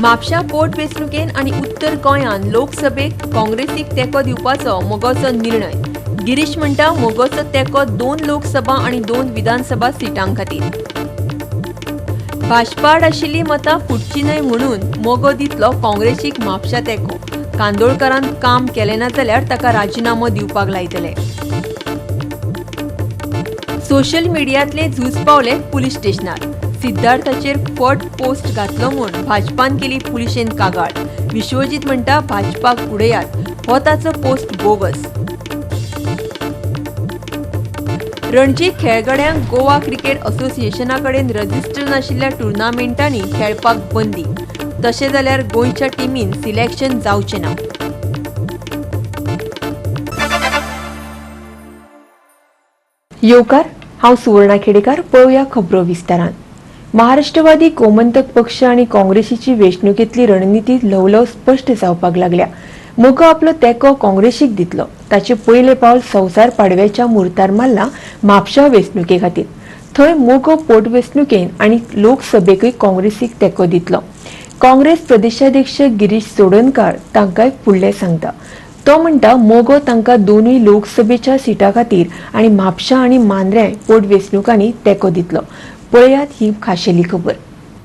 म्हापशा पोटवेंचणुकेन आनी उत्तर गोंयान लोकसभेक काँग्रेसीक तेंको दिवपाचो मोगोचो निर्णय. गिरीश म्हणटा मोगोचो तेंको 2 लोकसभा आनी 2 विधानसभा सिटां खातीर. भाजपाड आशिल्ली मतां फुटची न्हय म्हणून मोगो दितलो काँग्रेसीक म्हापशा तेंको. कांदोळकरान काम केलें ना जाल्यार ताका राजिनामो दिवपाक लायतले. सोशल मिडियांतले झूज पावले पुलीस स्टेशनार. सिद्धार्थाचेर फट पोस्ट घातलो म्हूण भाजपान केली पुलिशेन कागाळ. विश्वजीत म्हणटा भाजपाक उडयात, हो ताचो पोस्ट बोगस. रणजी खेळगड्यांक गोवा क्रिकेट असोसिएशना कडेन रजिस्टर नाशिल्ल्या टुर्नामेंटांनी खेळपाक बंदी. तशें जाल्यार गोंयच्या टिमीन सिलेक्शन जावचें ना. येवकार, हांव सुवर्णा खेडेकार. पळोवया खबरो विस्तारान. महाराष्ट्रवादी गोमंतक पक्ष आणि काँग्रेसीची वेंचणुकेंतली रणनीती ल्हवल्हव स्पश्ट जावपाक लागल्या. मोगो आपलो तेंको काँग्रेसीक दितलो. ताचे पयले पावल संवसार पाडव्याच्या मुर्तार मारला म्हापशा वेंचणुके खातीर. थंय मोगो पोटवेंचणुकेन आनी लोकसभेकूय काँग्रेसीक तेंको दितलो. काँग्रेस प्रदेशाध्यक्ष गिरीश चोडणकार तांकांय फुडलें सांगता. तो म्हणटा मोगो तांकां दोनूय लोकसभेच्या सिटां खातीर आनी म्हापशा आनी मांद्र्याय पोटवेंचणुकांनी तेंको दितलो. पळयात ही खाशेली खबर.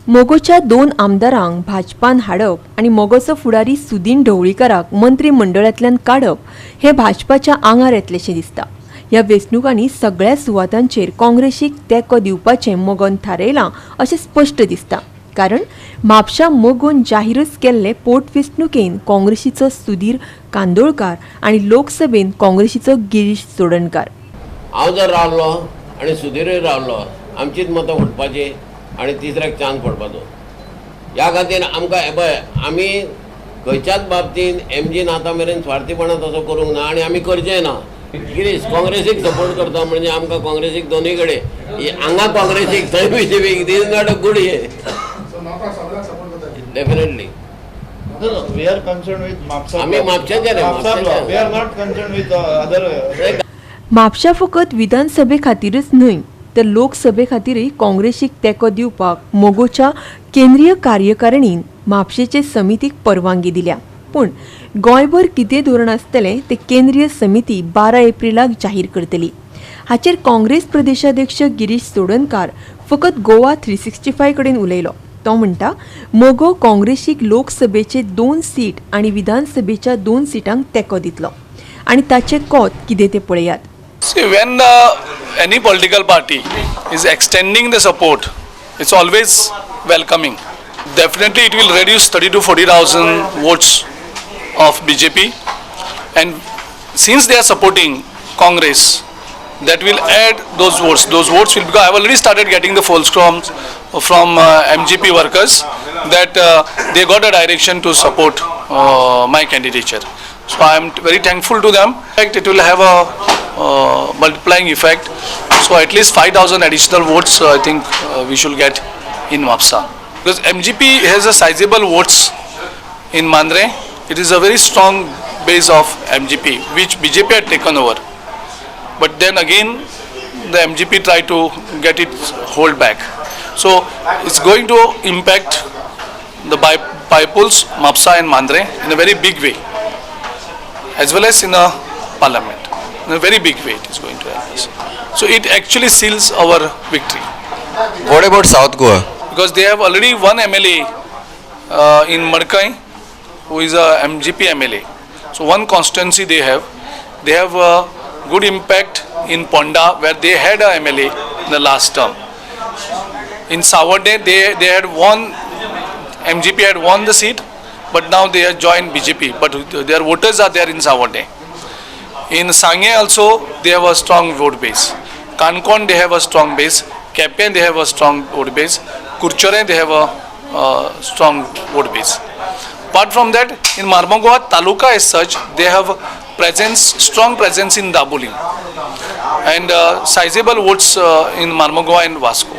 मोगोच्या 2 आमदारांक भाजपान हाडप आनी मोगोचो फुडारी सुदीन ढवळीकाराक मंत्रिमंडळांतल्यान काडप हे भाजपाच्या आंगार येतलेशें दिसता. ह्या वेंचणुकांनी सगळ्या सुवातांचेर काँग्रेसीक तेंको दिवपाचें मोगोन थारयलां अशें स्पश्ट दिसता. कारण म्हापशा मोगोन जाहीरच केल्ले पोटवेंचणुकेन काँग्रेसीचो सुधीर कांदोळकार आनी लोकसभेन काँग्रेसीचो गिरीश चोडणकार. हांव जर रावलो आनी सुधीरय रावलो, आमचीच मतां उठपाची आनी तिसऱ्याक चान्स पडपाचो. ह्या खातीर आमकां हे पळय, आमी खंयच्याच बाबतींत एमजीन आतां मेरेन स्वार्थीपणां तसो करूंक ना आनी आमी करचेंय ना. गिरीश काँग्रेसीक सपोर्ट करता म्हणजे आमकां काँग्रेसीक दोनूय कडेन, हांगा काँग्रेसीक थंय बीजेपीक, दीस नॉट अ गुड हे. Definitely we are concerned with Mapsa. आमी म्हापशाचे रे, We are not concerned with other. Mapusa फकत विधानसभे खातीरच न्हय तर लोकसभे खातीरय काँग्रेसीक तेंको दिवपाक मोगोच्या केंद्रीय कार्यकारिणीन म्हापशेचे समितीक परवानगी दिल्या. पूण गोंयभर कितें धोरण आसतलें तें केंद्रीय समिती 12 एप्रिलाक जाहीर करतली. हाचेर काँग्रेस प्रदेशाध्यक्ष गिरीश चोडणकार फकत गोवा 365 कडेन उलयलो. तो म्हणटा मोगो काँग्रेसीक लोकसभेचे 2 सीट आनी विधानसभेच्या 2 सीटांक तेंको दितलो आनी ताचे कोत कितें ते पळयात. See, when any political party is extending the support, it's always welcoming. Definitely, it will reduce 30 to 40,000 votes of BJP, and since they are supporting Congress, that will add those votes. Those votes will, because I have already started getting the polls from MGP workers that they got a direction to support my candidature. So I am very thankful to them. In fact, it will have a multiplying effect. So at least 5,000 additional votes I think we should get in Mapsa. Because MGP has a sizable votes in Mandre. It is a very strong base of MGP which BJP had taken over. But then again the MGP tried to get it hold back. So it's going to impact the Baipuls, Mapsa and Mandre in a very big way, as well as in a parliament. In a very big way it is going to help us. So it actually seals our victory. What about South Goa? Because they have already one MLA in Madkai who is a MGP MLA. So one constituency they have. They have a good impact in Ponda where they had a MLA in the last term. In Savarde they had won, MGP had won the seat, but now they have joined BJP, but their voters are there in Savarde. In Sangye also they have a strong vote base. Kankon they have a strong base. Kepen they have a strong vote base. Kurchore they have a strong vote base. Apart from that, in Marmagua Taluka as such, they have strong presence in Dabolim and sizable votes in Marmagua and Vasco.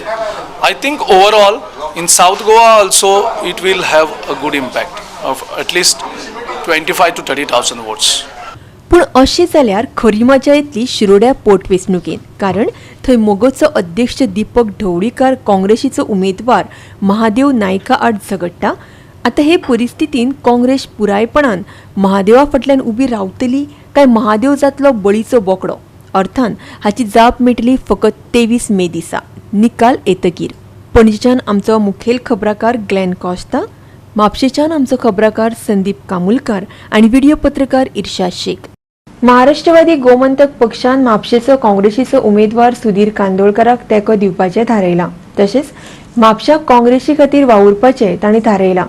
I think overall in South Goa also it will have a good impact of at least 25 to 30,000 votes. पूण अशें जाल्यार खरी मजा येतली शिरोड्या पोटवेंचणुकेंत. कारण थंय मोगोचो अध्यक्ष दीपक ढवळीकार काँग्रेसीचो उमेदवार महादेव नायका आड झगडटा आता हे परिस्थितीन काँग्रेस पुरायपणान महादेवा फाटल्यान उबी रावतली काय महादेव जातलो बळीचो बोकडो अर्थान हाची जाप मेळटली फकत 23 मे दिसा निकाल येतकीर. पणजेच्यान आमचो मुखेल खबराकार ग्लेन कॉस्ता, म्हापशेच्यान आमचो खबराकार संदीप कामुलकार आणि व्हिडिओ पत्रकार इर्शाद शेख. महाराष्ट्रवादी गोमंतक पक्षान म्हापशेचो काँग्रेसीचो उमेदवार सुधीर कांदोळकराक तेंको दिवपाचें थारायलां. तशेंच म्हापशाक काँग्रेसी खातीर वावुरपाचें तांणी थारायलां.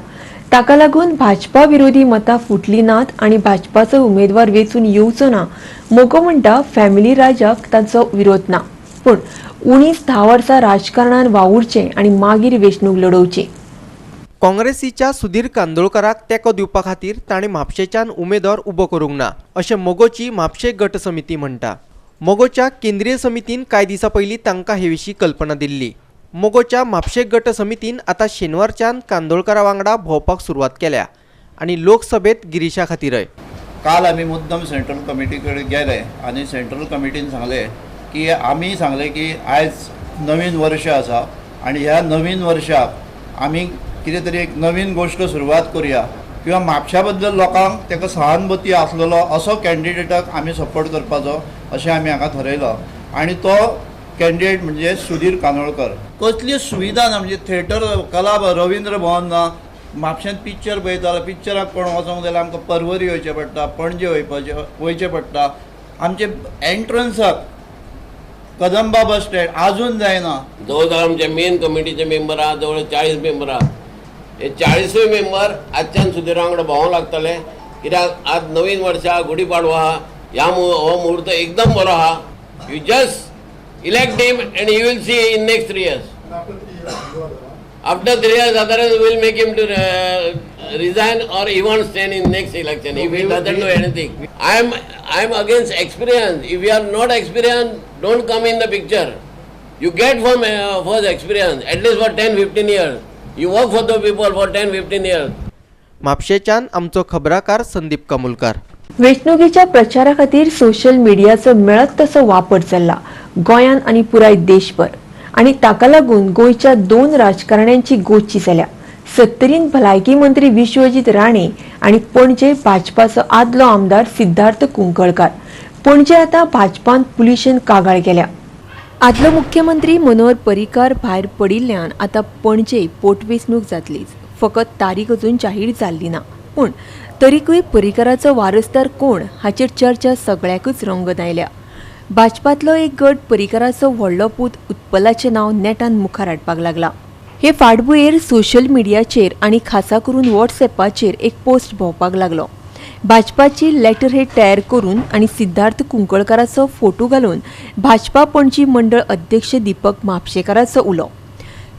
ताका लागून भाजपा विरोधी मतां फुटली नात आनी भाजपाचो उमेदवार वेंचून येवचो ना मोगो म्हणटा फॅमिली राजाक तांचो विरोध ना, पूण 19-10 वर्सां राजकारणान वावुरचें आनी मागीर वेंचणूक लडोवची. काँग्रेसीच्या सुधीर कांदोळकराक तेंको दिवपा खातीर ताणें म्हापशेच्यान उमेदवार उबो करूंक ना अशें मोगोची म्हापशे गट समिती म्हणटा. मोगोच्या केंद्रीय समितीन कांय दिसां पयलीं तांकां हे विशीं कल्पना दिल्ली. मोगोच्या म्हापशे गट समितीन आतां शेनवारच्यान कांदोळकरा वांगडा भोंवपाक सुरवात केल्या आनी लोकसभेत गिरीशा खातीरय. काल आम्ही मुद्दम सेंट्रल कमिटी कडेन गेले आनी सेंट्रल कमिटीन सांगलें की आमी सांगलें की आयज नवीन वर्ष आसा आनी ह्या नवीन वर्षाक आमी कितें तरी एक नवीन गोश्ट सुरवात करुया किंवा म्हापशा बद्दल लोकांक ताका सहानुभूती आसलेलो असो कॅन्डिडेटाक आमी सपोर्ट करपाचो अशें आमी हांगा थारायलो. आनी तो कॅन्डिडेट म्हणजे सुधीर कांदोळकर. कसली सुविधा ना, म्हणजे थिएटर कला रवींद्र भवन ना. म्हापशांत पिक्चर पळयता जाल्यार पिक्चराक कोण वचोंक जाल्यार आमकां परवरी वयचें पडटा, पणजे वयचें पडटा. आमचे एंट्रन्साक कदंबा बस स्टँड आजून जायना. जवळ आमचे मेन कमिटीचे मेंबर आहा जवळ 40 मेंबर आहा. हे 40 मेंबर आजच्यान सुधीरा वांगडा भोंवंक लागतले कित्याक आज नवीन वर्सा गुढीपाडवा आहा. हो मुहूर्त एकदम बरो आहा. You just elect him and you will see in next 3 years. After 3 years, otherwise we will make him to resign or he won't stand in next election if he doesn't do anything. I am against experience. If you are not experienced, don't come in the picture. You get from first experience at least for 10-15 years. You work for the people for 10-15 years. म्हापशेच्यान आमचो खबराकार संदीप कामुलकार. वेंचणुकीच्या प्रचारा खातीर social मिडियाचो मेळत तसो वापर चल्ला गोंयान आनी पुराय देशभर आनी ताका लागून गोंयच्या 2 राजकारण्यांची गोची जाल्या. सत्तरीन भलायकी मंत्री विश्वजीत राणे आनी पणजे भाजपाचो आदलो आमदार सिद्धार्थ कुंकळकार. पणजे आतां भाजपान पुलिशेन कागाळ केल्या. आदलो मुख्यमंत्री मनोहर पर्रीकार भायर पडिल्ल्यान आतां पणजे पोटवेंचणूक जातलीच. फकत तारीख अजून जाहीर जाल्ली ना, पूण तरीकूय पर्रीकाराचो वारसदार कोण हाचेर चर्चा सगळ्याकूच रंगत आयल्या. भाजपांतलो एक गट पर्रीकाराचो व्हडलो पूत उत्पलाचें नांव नेटान मुखार हाडपाक लागला. हे फाटभुंयेर सोशल मिडियाचेर आनी खासा करून वॉट्सएपाचेर एक पोस्ट भोंवपाक लागलो. भाजपाची लेटर हेड तयार करून आनी सिद्धार्थ कुंकळकाराचो फोटो घालून भाजपा पणजी मंडळ अध्यक्ष दीपक म्हापशेकाराचो उलो.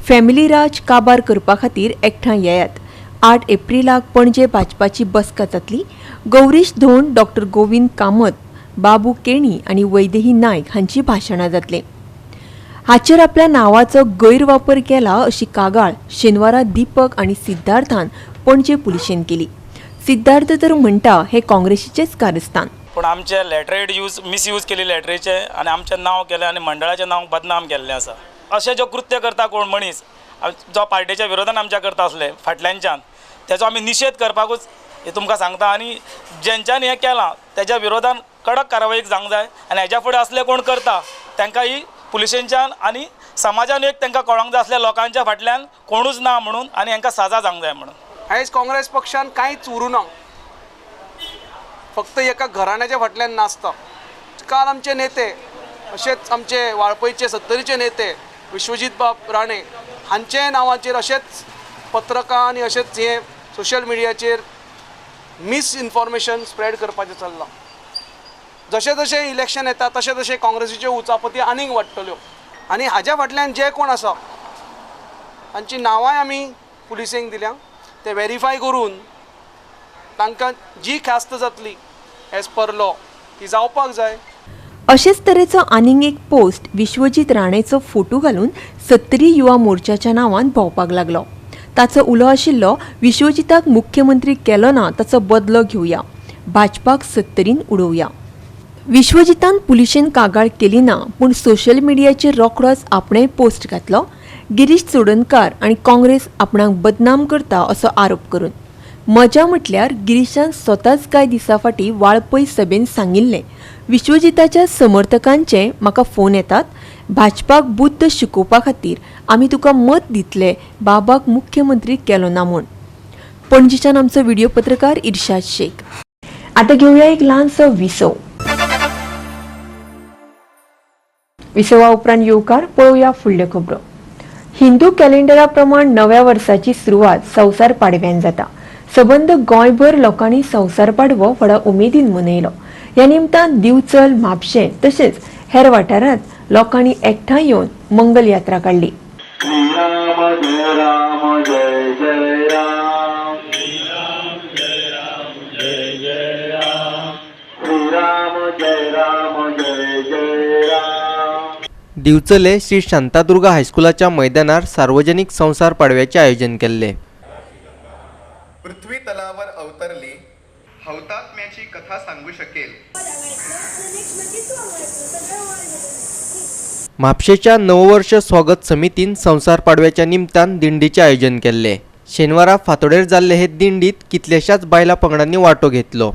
फॅमिली राज काबार करपा खातीर एकठांय येयात. 8 एप्रिलाक पणजे भाजपाची बसका जातली. गौरीश धोंड, डॉ. गोविंद कामत, बाबू केणी आनी वैदेही नायक हांची भाशणां जातले. हाचेर आपल्या नांवाचो गैरवापर केला अशी कागाळ शेनवारा दीपक आनी सिद्धार्थान पणजे पुलिशेन केली. सिद्धार्थ तर म्हणटा हे काँग्रेसीचेच कारस्थान. पूण आमचे लेटरेड मिसयूज केली लेटरेचे आनी आमचें नांव केलें आनी मंडळाचें नांव बदनाम केल्लें आसा. अशें जो कृत्य करता कोण मनीस जो पार्टीच्या विरोधान आमच्या करता आसले फाटल्यानच्यान तेजो आमी निशेध करपाकूच हे तुमकां सांगता. आनी जेंच्यांनी हें केलां तेज्या विरोधान कडक कारवाई जावंक जाय आनी हेज्या फुडें असले कोण करता तांकां ही पुलिशेंच्यान आनी समाजान एक तांकां कळोंक जाय असल्या लोकांच्या फाटल्यान कोणूच ना म्हणून आनी हांकां सजा जावंक जाय म्हणून. आयज काँग्रेस पक्षान कांयच उरूना, फक्त एका घराण्याच्या फाटल्यान नाचता. काल आमचे नेते अशेंच आमचे वाळपयचे सत्तरीचे नेते विश्वजीत बाब राणे हांचे नांवाचेर अशेंच पत्रकां आनी अशेंच हे सोशल मिडियाचेर मिसइन्फॉर्मेशन स्प्रेड करपाचें चल्लां. जशें जशें इलेक्शन येता तशें तशें काँग्रेसीच्यो उचापती आनीक वाडटल्यो आनी हाज्या फाटल्यान जे कोण आसा तांची नांवांय आमी पुलिसेंक दिल्या. ते व्हेरीफाय करून तांकां जी ख्यास्त जातली एज पर लॉ ती जावपाक जाय. अशेच तरेचो आनीक एक पोस्ट विश्वजीत राणेचो फोटो घालून सत्तरी युवा मोर्चाच्या नांवान भोंवपाक लागलो. ताचो उलो आशिल्लो विश्वजिताक मुख्यमंत्री केलो ना ताचो बदलो घेवया, भाजपाक सत्तरीन उडोवया. विश्वजितान पुलिशेन कागाळ केली ना, पूण सोशल मिडियाचेर रोखडोच आपणेय पोस्ट घातलो. गिरीश चोडणकार आणि काँग्रेस आपणाक बदनाम करता असो आरोप करून मजा म्हटल्यार गिरीशान स्वताच कांय दिसा फाटीं वाळपय सभेन सांगिल्लें विश्वजिताच्या समर्थकांचे म्हाका फोन येतात भाजपाक बुद्ध शिकोवपा खातीर आमी तुका मत दितले बाबाक मुख्यमंत्री केलो ना म्हूण. पणजीच्यान आमचो व्हिडिओ पत्रकार इर्शाद शेख. आता घेऊया एक ल्हानसो विसव. विसवा उपरांत येवकार पळोवया फुडल्यो खबरो. हिंदू कॅलेंडरा प्रमाण नव्या वर्साची सुरवात संवसार पाडव्यान जाता. सबंद गोंयभर लोकांनी संवसार पाडवो व्हडा उमेदीन मनयलो. ह्या निमतान दिवचल म्हापशें तशेंच हेर वाठारांत लोकांनी एकठांय येवन मंगल यात्रा काडली. दिवचले श्री शांतादुर्गा हायस्कुलाच्या मैदानार सार्वजनिक संसार पाडव्याचे आयोजन केल्ले. पृथ्वी तलावर अवतरली हौतात्म्याची कथा सांगू शकेल. म्हापशेच्या नववर्ष स्वागत समितीन संसार पाडव्याच्या निमतान दिंडीचे आयोजन केल्ले. शेनवारा फातोडेर जाल्ले हे दिंडीत कितल्याशाच बायलां पंगडांनी वांटो घेतलो.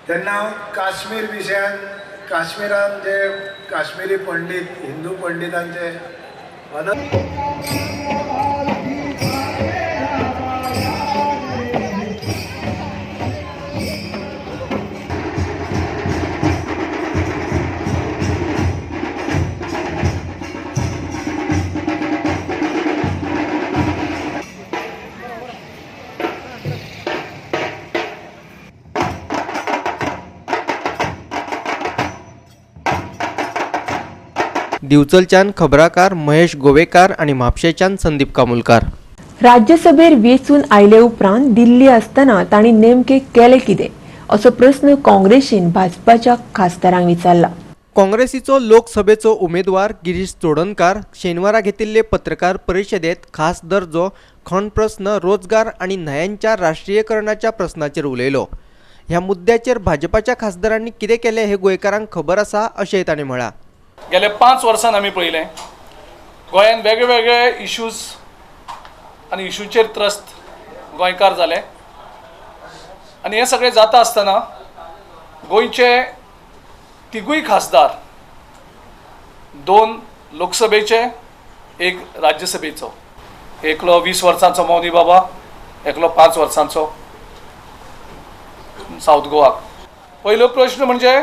तेन्ना काश्मीर विशयान काश्मीरान जे काश्मीरी पंडित हिंदू पंडितांचे दिवचलच्यान खबराकार महेश गोवेकार आणि म्हापशेच्यान संदीप कामुलकार. राज्यसभेर वेचून आयले उपरांत दिल्ली आसतना तांणी नेमके केले कितें असो प्रस्न काँग्रेसीन भाजपाच्या खासदारांक विचारला. काँग्रेसीचो लोकसभेचो उमेदवार गिरीश चोडणकार शेनवारा घेतिल्ले पत्रकार परिशदेत खास दर्जो खण प्रस्न रोजगार आणि न्हयांच्या राष्ट्रीयकरणाच्या प्रस्नाचेर उलयलो. ह्या मुद्द्याचेर भाजपाच्या खासदारांनी कितें केले हे गोंयकारांक खबर आसा अशेंय ताणें म्हळां. गेले 5 वर्सान आमी पळयलें गोंयान वेगळे इश्यूज आनी इश्यूचेर त्रस्त गोंयकार जाले आनी हे सगळें जाता आसतना गोंयचे तिगूय खासदार 2 लोकसभेचे 1 राज्यसभेचो एकलो 20 वर्सांचो मौनी बाबा एकलो 5 वर्सांचो साऊथ गोवाक. पयलो प्रश्न म्हणजे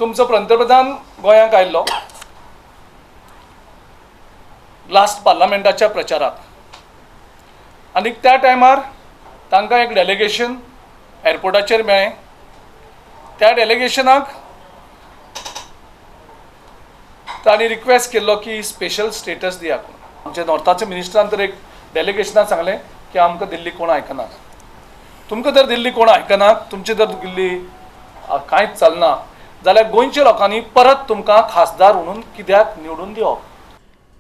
तुमचो पंतप्रधान गोंयांक आयिल्लो लास्ट पार्लमेंटाच्या प्रचाराक आनी त्या टायमार तांकां एक डेलिगेशन एअरपोर्टाचेर मेळ्ळें. त्या डेलिगेशनाक तांणी रिक्वेस्ट केल्लो की स्पेशल स्टेटस दियात. आमच्या नॉर्थाच्या मिनिस्टरान तर एक डेलिगेशनाक सांगलें की आमकां दिल्ली कोण आयकनात. तुमकां जर दिल्ली कोण आयकनात तुमचे जर दिल्ली कांयच चलना जाल्यार गोंयच्या लोकांनी परत तुमकां खासदार म्हणून कित्याक निवडून दिवप.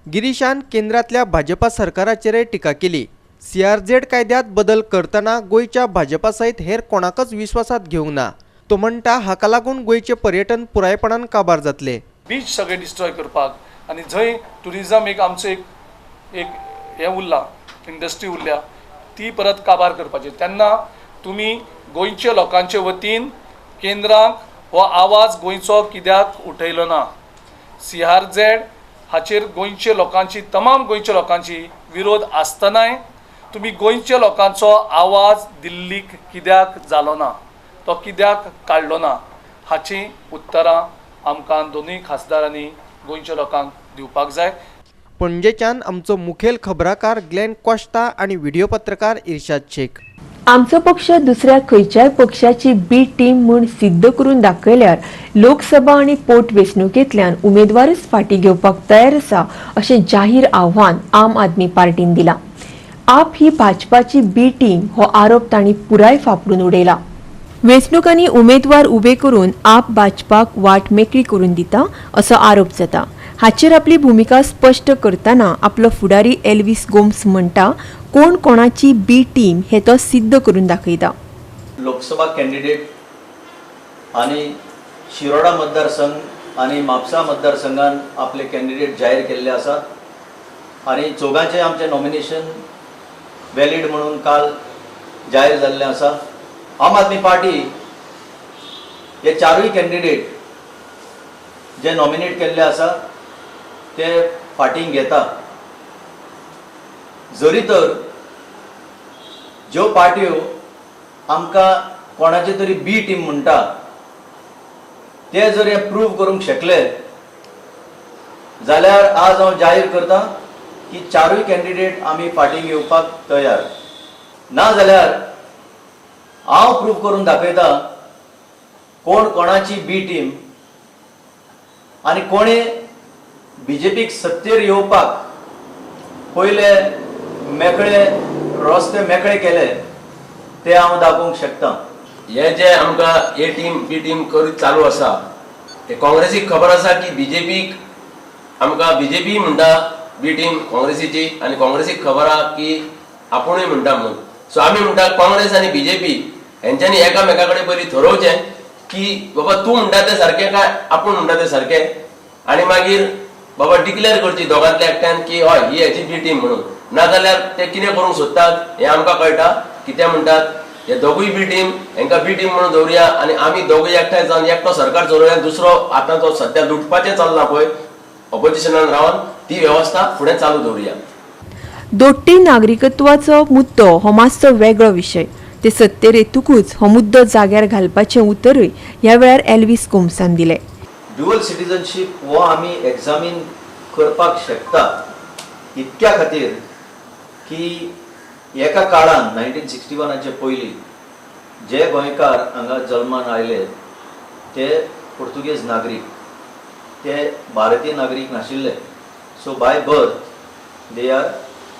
गिरीशान केंद्रातल्या भाजपा सरकाराचेरय टिका केली. CRZ कायद्यात बदल करतना गोंयच्या भाजपा सयत हेर कोणाकच विश्वासात घेवंक ना. तो म्हणटा हाका लागून गोंयचे पर्यटन पुरायपणान काबार जातले. बीच सगळे डिस्ट्रॉय करपाक आनी जंय टुरिजम एक आमचो एक हें उरला इंडस्ट्री उरल्या ती परत काबार करपाची. तेन्ना तुमी गोंयच्या लोकांचे वतीन केंद्राक हो आवाज गोंयचो कित्याक उठयलो ना. CRZ हाचेर गोंयच्या लोकांची तमाम गोंयच्या लोकांची विरोध आसतनाय तुम्ही गोंयच्या लोकांचो आवाज दिल्लीक कित्याक जालो ना तो कित्याक काडलो ना हाची उत्तरां आमकां दोनूय खासदारांनी गोंयच्या लोकांक दिवपाक जाय. पणजेच्यान आमचो मुखेल खबराकार ग्लेन कॉस्टा आणि व्हिडिओ पत्रकार इर्शाद शेख. आमचो पक्ष दुसऱ्या खंयच्याय पक्षाची बी टीम म्हूण सिद्ध करून दाखयल्यार लोकसभा आणि पोटवेंचणुकेंतल्यान उमेदवारच फाटीं घेवपाक तयार आसा अशें जाहीर आव्हान आम आदमी पार्टीन दिलां. आप ही भाजपाची बी टीम हो आरोप तांणी पुराय फाफडून उडयला. वेंचणुकांनी उमेदवार उबे करून आप भाजपाक वाट मेकळी करून दिता असो आरोप जाता. हाचेर आपली भूमिका स्पश्ट करतना आपलो फुडारी एल्विस गोम्स म्हणटा कोण कोणाची बी टीम हे तो सिद्ध करून दाखयता. लोकसभा कॅन्डिडेट आणि शिरोडा मतदारसंघ आणि म्हापसा मतदारसंघान आपले कॅन्डिडेट जाहीर केल्ले आसात आणि चौगांचे आमचे नॉमिनेशन वॅलीड म्हणून काल जाहीर जाल्लें आसा. आम आदमी पार्टी हे चारूय कॅन्डिडेट जे नॉमिनेट केल्ले आसा ते फाटीं घेता. जरी तर ज्यो पार्ट्यो आमकां कोणाची तरी बी टीम म्हणटा ते जर हे प्रूव करूंक शकले जाल्यार आज हांव जाहीर करता की चारूय कॅन्डिडेट आमी फाटीं घेवपाक तयार. ना जाल्यार हांव प्रूव करून दाखयता कोण कोणाची बी टीम आनी कोणे बीजेपीक सत्तेर येवपाक पयले मेकळे रस्ते मेकळे केले ते हांव दाखोवंक शकता. हे जे आमकां ए टीम बी टीम करीत चालू आसा ते काँग्रेसीक खबर आसा की बीजेपीक आमकां बीजेपी म्हणटा बी टीम काँग्रेसीची आनी काँग्रेसीक खबर आहा की आपुणूय म्हणटा म्हणून. सो आमी म्हणटा काँग्रेस आनी बीजेपी हेंच्यांनी एकामेका कडेन पयलीं ठरोवचें की बाबा तूं म्हणटा तें सारकें काय आपूण म्हणटा तें सारकें आनी मागीर बाबा डिक्लेअर करची दोगांतल्या एकट्यान की हय ही हेची बी टीम म्हणून. नाजाल्यार ते कितें करूंक सोदतात हें आमकां कळटा की ते म्हणटात हे दोगूय बी टीम हेंकां बी टीम म्हणून दवरया आनी आमी दोगूय एकठांय जावन एकटो सरकार चलोवया. दुसरो आतां तो सध्या लुटपाचें चल्ला पळय ऑपोजिशनान रावन ती वेवस्था फुडें चालू दवरया. दोट्टी नागरिकत्वाचो मुद्दो हो मातसो वेगळो विशय. ते सत्तेर येतूकच हो मुद्दो जाग्यार घालपाचें उतरूय ह्या वेळार एल्विस गोम्सान दिलें. ड्युअल सिटीजनशीप हो आमी एग्जामीन करपाक शकता इतक्या खातीर की एका काळान 1961चे पयलीं जे गोंयकार हांगा जल्मान आयले ते पोर्तुगेज नागरीक ते भारतीय नागरीक नाशिल्ले. So by birth they are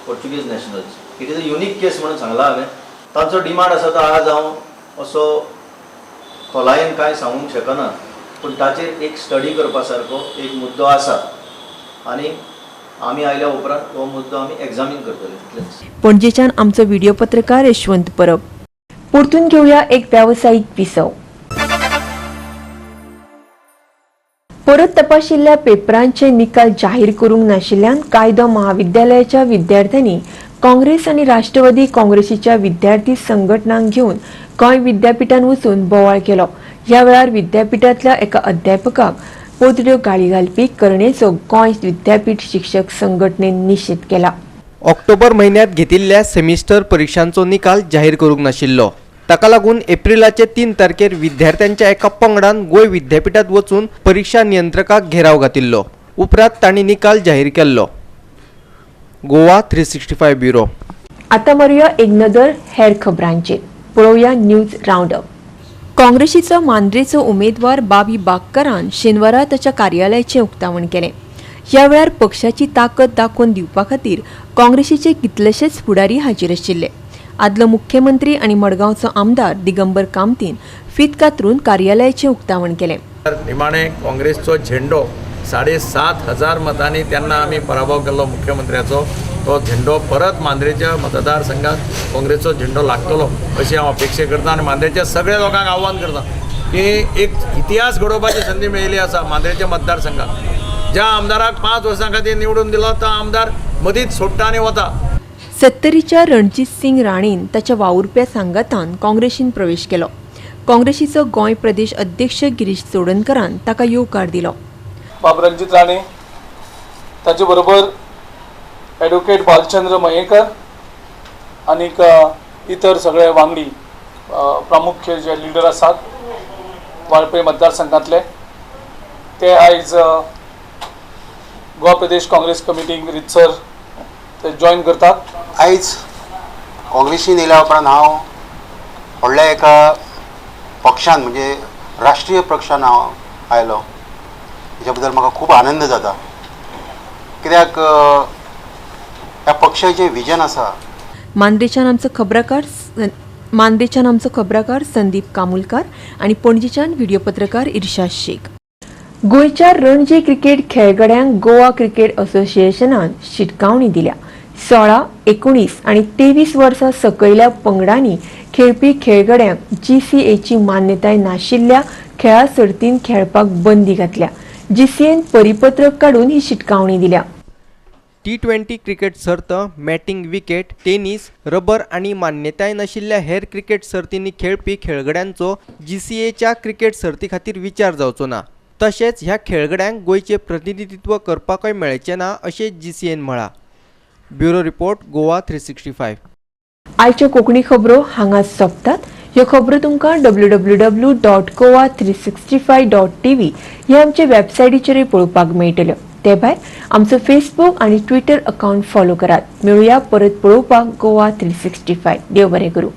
Portuguese nationals. It is a unique case म्हणून सांगला हांवें. तांचो डिमांड आसा तो आज हांव असो खोलायेन कांय सांगूंक शकना पूण ताचेर एक स्टडी करपा सारको एक मुद्दो आसा आनी आमी आयल्या उपरांत हो मुद्दो आमी एग्जामीन करतले इतलेंच. पणजेच्यान आमचो व्हिडिओ पत्रकार यशवंत परब. परतून घेवया एक व्यावसायिक विसव. परत तपाशिल्ल्या पेपरांचे निकाल जाहीर करूंक नाशिल्ल्यान कायदो महाविद्यालयाच्या विद्यार्थ्यांनी काँग्रेस आणि राष्ट्रवादी काँग्रेसीच्या विद्यार्थी संघटनांक घेवन गोंय विद्यापीठान वचून बोवाळ केलो. ह्या वेळार विद्यापीठांतल्या एका अध्यापकाक पोतड्यो गाळी घालपी करणेचो गोंय विद्यापीठ शिक्षक संघटनेन निशेध केला. ऑक्टोबर महिन्यात घेतिल्ल्या सेमिस्टर परीक्षांचो निकाल जाहीर करूंक नाशिल्लो. ताका लागून एप्रिलाचे 3 तारखेर विद्यार्थ्यांच्या एका पंगडान गोंय विद्यापीठात वचून परीक्षा नियंत्रकाक घेराव घातिल्लो. उपरांत तांणी निकाल जाहीर केल्लो. गोवा 365 ब्युरो. आता मारुया एक नजर हेर खबरांचेर. पळोवया न्यूज राऊंड अप. काँग्रेसीचो मांद्रेचो उमेदवार बाबी बागकरान शेनवारा ताच्या कार्यालयाचें उक्तावण केलें. ह्या वेळार पक्षाची ताकद दाखोवन दिवपा खातीर काँग्रेसीचे कितलेशेच फुडारी हाजीर आशिल्ले. आदलो मुख्यमंत्री आनी मडगांवचो आमदार दिगंबर कामतीन फीत कातरून कार्यालयाचें उक्तावण केलें. निमाणे काँग्रेसचो झेंडो 7,500 मतांनी तेन्ना आमी पराभव केलो मुख्यमंत्र्याचो. तो झेंडो परत मांद्रेच्या मतदारसंघात काँग्रेसचो झेंडो लागतलो अशी हांव अपेक्षा करता आनी मांद्रेच्या सगळ्या लोकांक आव्हान करता की एक इतिहास घडोवपाची संदी मेळिल्ली आसा मांद्रेच्या मतदारसंघात. ज्या आमदाराक 5 वर्सां खातीर निवडून दिलो तो आमदार मदींच सोडटा आनी वता. 70च्या रणजीत सिंग राणेन ताच्या वावुरप्या सांगातान काँग्रेसीन प्रवेश केलो. काँग्रेसीचो गोंय प्रदेश अध्यक्ष गिरीश चोडणकरान ताका येवकार दिलो. बाब रणजीत राणे ताचे बरोबर ॲडव्होकेट भालचंद्र मयेकर आनीक इतर सगळे वांगडी प्रामुख्य जे लिडर आसात वाळपय मतदारसंघातले ते आयज गोवा प्रदेश काँग्रेस कमिटीक रितसर ते जॉईन करतात. आयज काँग्रेसीन येयल्या उपरांत हांव व्हडल्या एका पक्षान म्हणजे राष्ट्रीय पक्षान हांव आयलो. हेच्या बद्दल म्हाका खूब आनंद जाता, कित्याक ह्या पक्षाचें विजन आसा. मांद्रेच्यान आमचो खबराकार संदीप कामुलकार आणि पणजीच्यान व्हिडिओ पत्रकार इर्शाद शेख. गोंयच्या रणजी क्रिकेट खेळगड्यांक गोवा क्रिकेट असोसिएशनान शिटकावणी दिल्या. 16, 19 आणि 23 वर्सां सकयल्या पंगडांनी खेळपी खेळगड्यांक GCAची मान्यताय नाशिल्ल्या खेळा सर्तींत खेळपाक बंदी घातल्या. GCAन परिपत्रक काडून ही शिटकावणी दिल्या. T20 क्रिकेट सर्त, मॅटिंग विकेट, टेनिस, रबर आणि मान्यताय नाशिल्ल्या हेर क्रिकेट सर्तींनी खेळपी खेळगड्यांचो GCAच्या क्रिकेट सर्ती खातीर विचार जावचो ना. तशेंच ह्या खेळगड्यांक गोंयचें प्रतिनिधित्व करपाकय मेळचें ना अशें GCAन म्हळां. Bureau report, Goa 365. आयच्यो कोंकणी खबरो हांगाच सोंपतात. ह्यो खबरो तुमकां www.goa365.tv ह्या आमचे वेबसायटीचेर पळोवपाक मेळटल्यो. ते भायर आमचो फेसबूक आणि ट्विटर अकाउंट फॉलो करात. मेळुया परत पळोवपाक गोवा 365. देव बरें करूं.